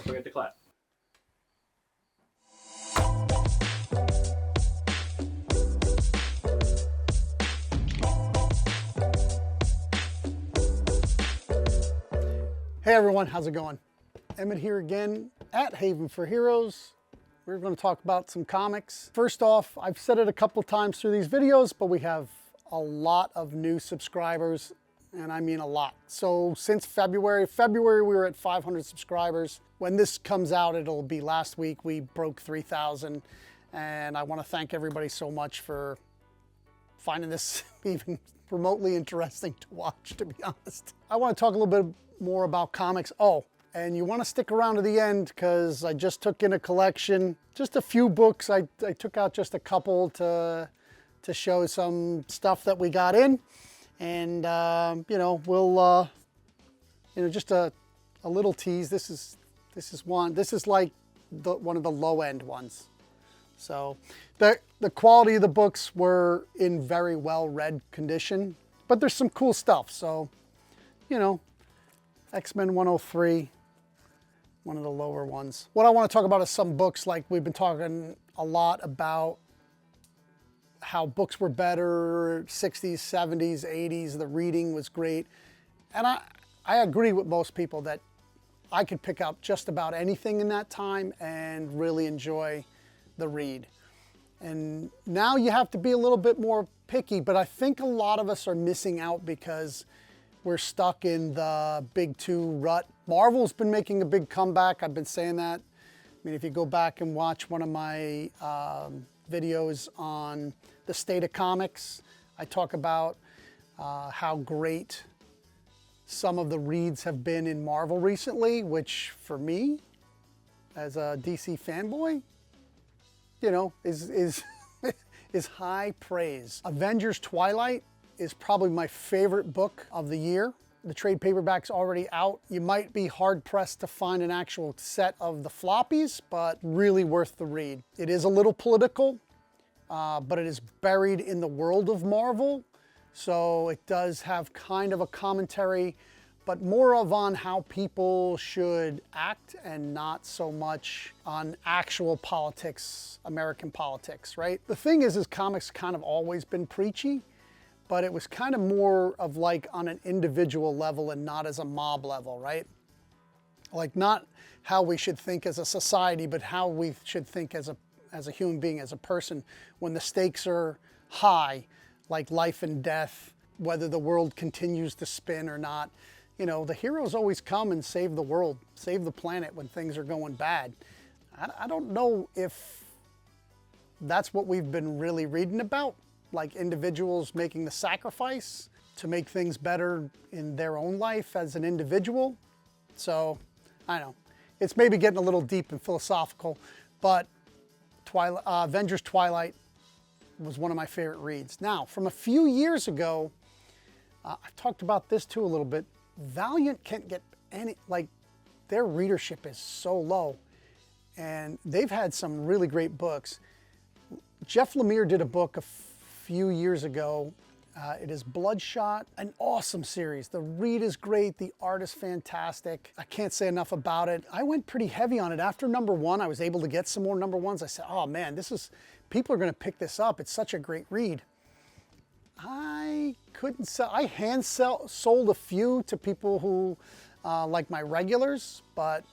forget to clap. Hey everyone, how's it going? Emmett here again at Haven for Heroes. We're going to talk about some comics. First off, I've said it a couple of times through these videos, but we have a lot of new subscribers, and I mean a lot. So since February we were at 500 subscribers. When this comes out, it'll be last week. We broke 3,000, and I want to thank everybody so much for finding this even remotely interesting to watch, to be honest. I want to talk a little bit more about comics. Oh, and you want to stick around to the end because I just took in a collection, just a few books. I took out just a couple to show some stuff that we got in, and you know, we'll you know, just a little tease. This is one. This is like one of the low end ones. So the quality of the books were in very well read condition, but there's some cool stuff. So, you know, X-Men 103, one of the lower ones. What I want to talk about is some books, like we've been talking a lot about how books were better, 60s, 70s, 80s, the reading was great. And I agree with most people that I could pick up just about anything in that time and really enjoy the read. And now you have to be a little bit more picky, but I think a lot of us are missing out because we're stuck in the big two rut. Marvel's been making a big comeback. I've been saying that. I mean, if you go back and watch one of my videos on the state of comics, I talk about how great some of the reads have been in Marvel recently, which for me, as a DC fanboy, you know, is high praise. Avengers Twilight is probably my favorite book of the year. The trade paperback's already out. You might be hard pressed to find an actual set of the floppies, but really worth the read. It is a little political, but it is buried in the world of Marvel. So it does have kind of a commentary, but more of on how people should act and not so much on actual politics, American politics, right? The thing is comics kind of always been preachy, but it was kind of more of like on an individual level and not as a mob level, right? Like not how we should think as a society, but how we should think as a human being, as a person, when the stakes are high, like life and death, whether the world continues to spin or not. You know, the heroes always come and save the world, save the planet when things are going bad. I don't know if that's what we've been really reading about, like individuals making the sacrifice to make things better in their own life as an individual. So, I don't know. It's maybe getting a little deep and philosophical, but Avengers Twilight was one of my favorite reads. Now, from a few years ago, I've talked about this too a little bit. Valiant can't get any, like, their readership is so low, and they've had some really great books. Jeff Lemire did a book a few years ago. It is Bloodshot, an awesome series. The read is great, the art is fantastic. I can't say enough about it. I went pretty heavy on it. After number one, I was able to get some more number ones. I said, oh man, people are gonna pick this up. It's such a great read. I couldn't sell, I sold a few to people who, like my regulars, but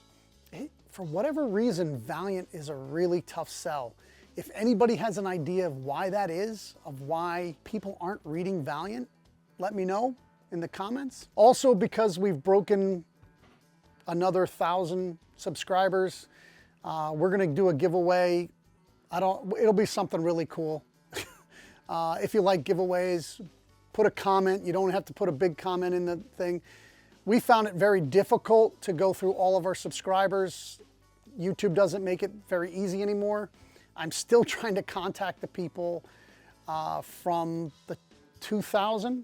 for whatever reason, Valiant is a really tough sell. If anybody has an idea of why that is, of why people aren't reading Valiant, let me know in the comments. Also, because we've broken another 1,000 subscribers, we're gonna do a giveaway. It'll be something really cool. If you like giveaways, put a comment. You don't have to put a big comment in the thing. We found it very difficult to go through all of our subscribers. YouTube doesn't make it very easy anymore. I'm still trying to contact the people from the 2000.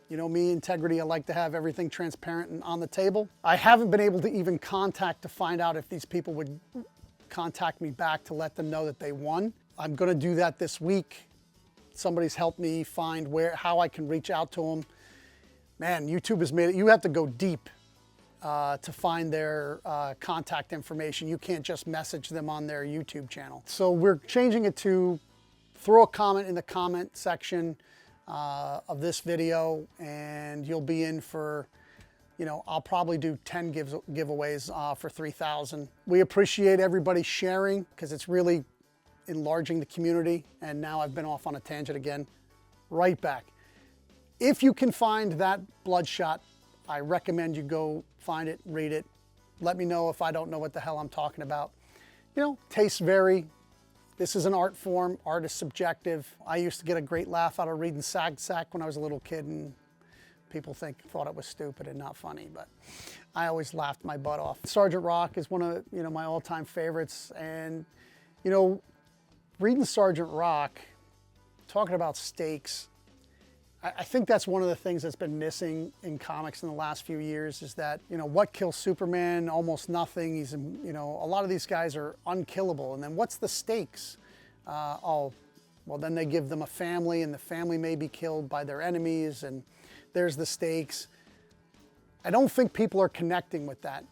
You know me, integrity, I like to have everything transparent and on the table. I haven't been able to even contact to find out if these people would contact me back to let them know that they won. I'm gonna do that this week. Somebody's helped me find how I can reach out to them. Man, YouTube has made it, you have to go deep to find their contact information. You can't just message them on their YouTube channel. So we're changing it to throw a comment in the comment section of this video, and you'll be in for, you know, I'll probably do 10 giveaways for 3,000. We appreciate everybody sharing because it's really enlarging the community. And now I've been off on a tangent again. Right back. If you can find that Bloodshot, I recommend you go find it, read it. Let me know if I don't know what the hell I'm talking about. You know, tastes vary. This is an art form. Art is subjective. I used to get a great laugh out of reading Sag Sack when I was a little kid, and people thought it was stupid and not funny, but I always laughed my butt off. Sergeant Rock is one of, you know, my all-time favorites. And, you know, reading Sergeant Rock, talking about stakes, I think that's one of the things that's been missing in comics in the last few years is that, you know, what kills Superman? Almost nothing. He's, you know, a lot of these guys are unkillable. And then what's the stakes? Oh, well, then they give them a family, and the family may be killed by their enemies, and there's the stakes. I don't think people are connecting with that.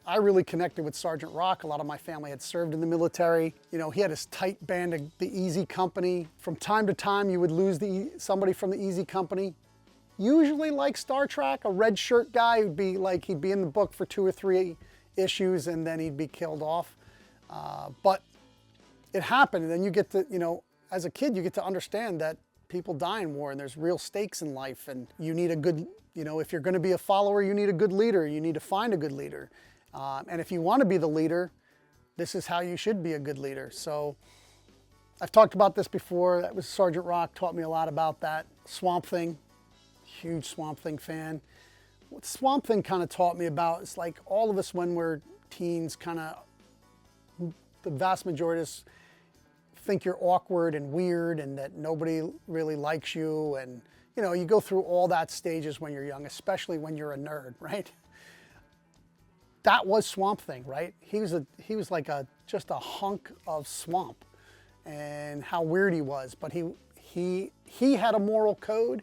I really connected with Sergeant Rock. A lot of my family had served in the military. You know, he had his tight band of the Easy Company. From time to time, you would lose somebody from the Easy Company. Usually, like Star Trek, a red shirt guy would be like, he'd be in the book for 2 or 3 issues, and then he'd be killed off. But it happened, and then you get to, you know, as a kid, you get to understand that people die in war, and there's real stakes in life, and you need a good, you know, if you're going to be a follower, you need a good leader. You need to find a good leader. And if you want to be the leader, this is how you should be a good leader. So I've talked about this before. That was Sergeant Rock, taught me a lot about that. Swamp Thing, huge Swamp Thing fan. What Swamp Thing kind of taught me about is, like, all of us when we're teens, kind of, the vast majority of us think you're awkward and weird and that nobody really likes you. And, you know, you go through all that stages when you're young, especially when you're a nerd, right? That was Swamp Thing, right? He was like just a hunk of swamp, and how weird he was. But he had a moral code,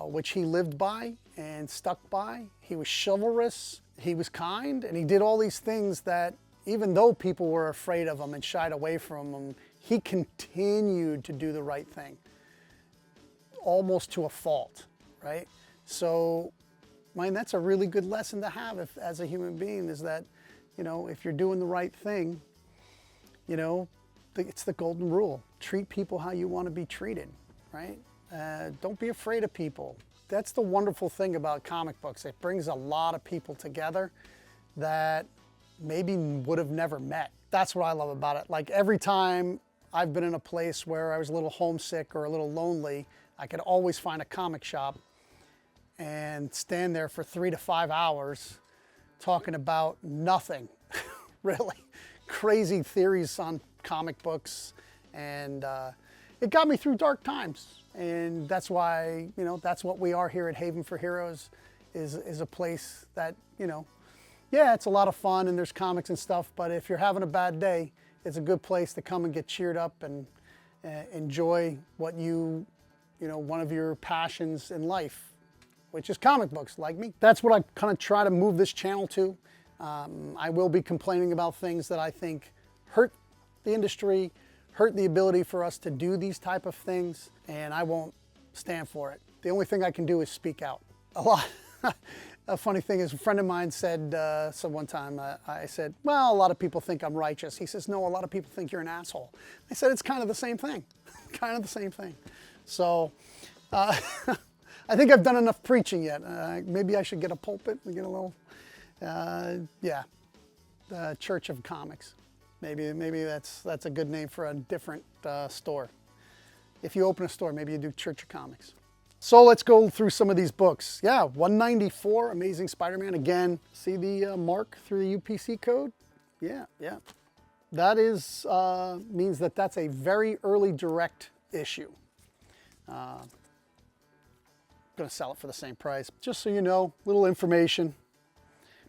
which he lived by and stuck by. He was chivalrous, he was kind, and he did all these things that, even though people were afraid of him and shied away from him, he continued to do the right thing, almost to a fault, right? So, man, that's a really good lesson to have as a human being, is that, you know, if you're doing the right thing, you know, it's the golden rule. Treat people how you want to be treated, right? Don't be afraid of people. That's the wonderful thing about comic books. It brings a lot of people together that maybe would have never met. That's what I love about it. Like, every time I've been in a place where I was a little homesick or a little lonely, I could always find a comic shop and stand there for 3 to 5 hours talking about nothing, really. Crazy theories on comic books, and it got me through dark times. And that's why, you know, that's what we are here at Haven for Heroes, is a place that, you know, yeah, it's a lot of fun and there's comics and stuff, but if you're having a bad day, it's a good place to come and get cheered up and enjoy what you know, one of your passions in life, which is comic books, like me. That's what I kind of try to move this channel to. I will be complaining about things that I think hurt the industry, hurt the ability for us to do these type of things, and I won't stand for it. The only thing I can do is speak out. A funny thing is, a friend of mine said, so one time I said, well, a lot of people think I'm righteous. He says, no, a lot of people think you're an asshole. I said, it's kind of the same thing, kind of the same thing. So I think I've done enough preaching yet. Maybe I should get a pulpit and get a little, yeah, the Church of Comics. Maybe that's a good name for a different store. If you open a store, maybe you do Church of Comics. So let's go through some of these books. Yeah, 194, Amazing Spider-Man. Again, see the mark through the UPC code? Yeah. That is, means that that's a very early direct issue. I'm gonna sell it for the same price. Just so you know, little information.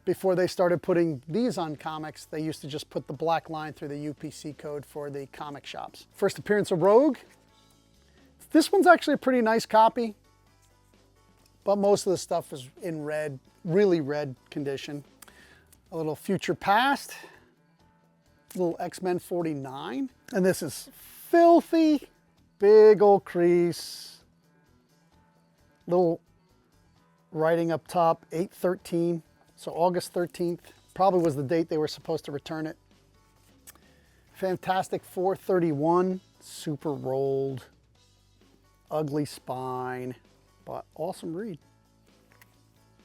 Before they started putting these on comics, they used to just put the black line through the UPC code for the comic shops. First appearance of Rogue. This one's actually a pretty nice copy. but most of the stuff is in red, really red condition. A little Future Past, a little X-Men 49, and this is filthy, big old crease, little writing up top, 8/13, so August 13th, probably was the date they were supposed to return it. Fantastic 431, super rolled, ugly spine, but awesome read.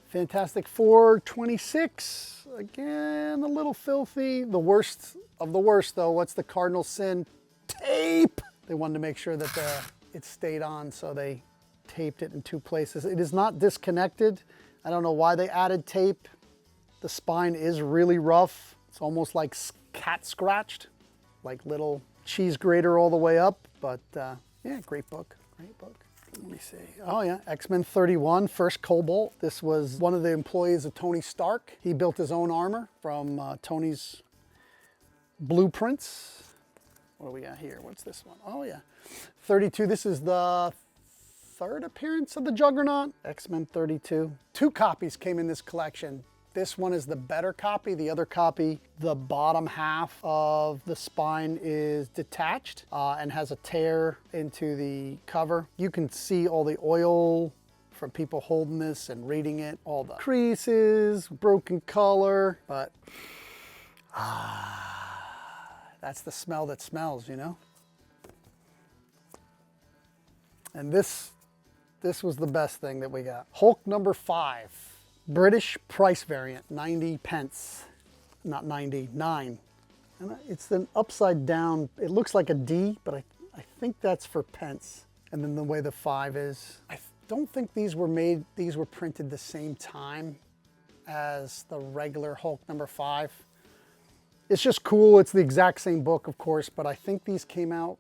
Fantastic 426, again, a little filthy. The worst of the worst though, what's the cardinal sin? Tape! They wanted to make sure that it stayed on, so they taped it in 2 places. It is not disconnected. I don't know why they added tape. The spine is really rough. It's almost like cat scratched, like little cheese grater all the way up. But yeah, great book, great book. Let me see. Oh yeah, X-Men 31, first Cobalt. This was one of the employees of Tony Stark. He built his own armor from Tony's blueprints. What do we got here? What's this one? Oh yeah, 32. This is the 3rd appearance of the Juggernaut. X-Men 32. 2 copies came in this collection. This one is the better copy. The other copy, the bottom half of the spine is detached and has a tear into the cover. You can see all the oil from people holding this and reading it, all the creases, broken color, but that's the smell that smells, you know? And this was the best thing that we got. Hulk number 5. British price variant, 90 pence, not 99. And it's an upside down, it looks like a D, but I think that's for pence. And then the way the 5 is. I don't think these were printed the same time as the regular Hulk number 5. It's just cool, it's the exact same book, of course, but I think these came out,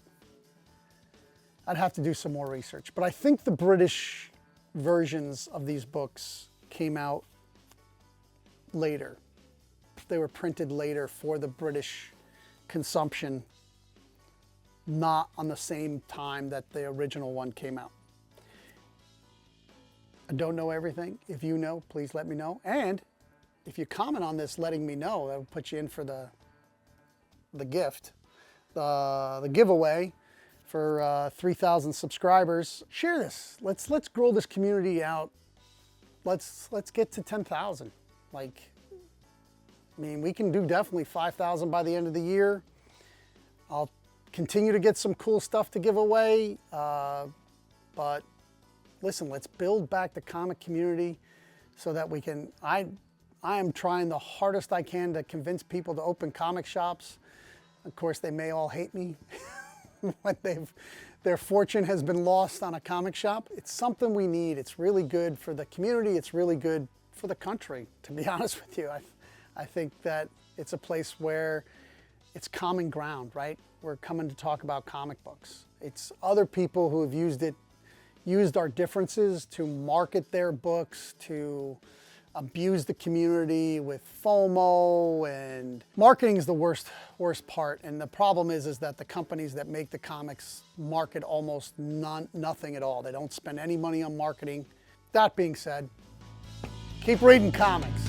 I'd have to do some more research, but I think the British versions of these books came out later. They were printed later for the British consumption, not on the same time that the original one came out. I don't know everything. If you know, please let me know. And if you comment on this letting me know, that will put you in for the gift, the giveaway for 3,000 subscribers. Share this. Let's grow this community out. Let's get to 10,000. Like, I mean, we can do definitely 5,000 by the end of the year. I'll continue to get some cool stuff to give away. But listen, let's build back the comic community so that we can, I am trying the hardest I can to convince people to open comic shops. Of course, they may all hate me when their fortune has been lost on a comic shop. It's something we need. It's really good for the community. It's really good for the country, to be honest with you. I think that it's a place where it's common ground, right? We're coming to talk about comic books. It's other people who have used our differences to market their books, to abuse the community with FOMO, and marketing is the worst part. And the problem is that the companies that make the comics market almost nothing at all. They don't spend any money on marketing. That being said, keep reading comics.